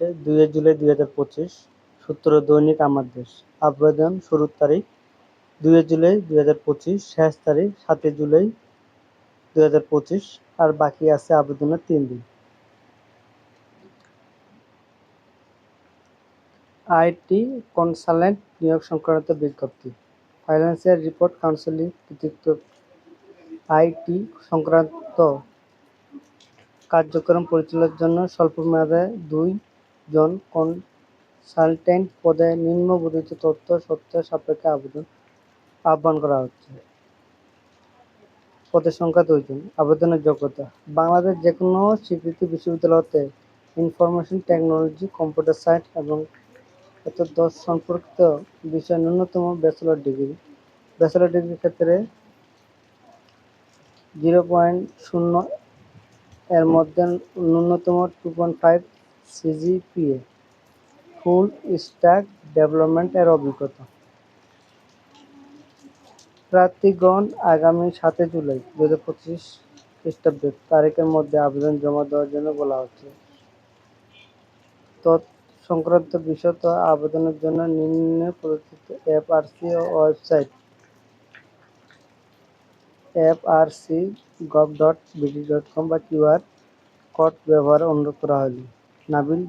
হচ্ছে 2 জুলাই 2025। সূত্র দৈনিক আমার দেশ। আবেদন শুরুর তারিখ 2 জুলাই 2025, শেষ তারিখ 7 জুলাই 2025, আর বাকি আছে আবেদনের 3 দিন। আইটি কনসালটেন্ট নিয়োগ সংক্রান্ত বিজ্ঞপ্তি। ফাইন্যান্সিয়াল রিপোর্ট কাউন্সিল কর্তৃক আইটি সংক্রান্ত কার্যক্রম পরিচালনার জন্য স্বল্পমেয়াদে 2 জন কনসালটেন্ট পদে নিম্নবর্ণিত তথ্য শর্ত সাপেক্ষে আহ্বান করা হচ্ছে। পদের সংখ্যা 2 জন। আবেদনের যোগ্যতা: বাংলাদেশ যেকোনো স্বীকৃত বিশ্ববিদ্যালয় হতে ইনফরমেশন টেকনোলজি, কম্পিউটার সায়েন্স এবং এতদ্ সম্পর্কিত বিষয়ে ন্যূনতম ব্যাচেলর ডিগ্রি। ব্যাচেলর ডিগ্রির ক্ষেত্রে 0.0 এর মধ্যে ন্যূনতম 2.5 সিজিপিএ, ফুল স্ট্যাক ডেভেলপমেন্ট এর অভিজ্ঞতা। প্রার্থীগণ আগামী 7 জুলাই 2025 খ্রিস্টাব্দ তারিখের মধ্যে আবেদন জমা দেওয়ার জন্য বলা হচ্ছে। সংক্রান্ত বিশদ আবেদনের জন্য নিম্নে প্রদর্শিত এফআরসি ওয়েবসাইট frc.gov.bd.com বা কিউআর কোড ব্যবহারে অনুরোধ করা হলো। নাবিল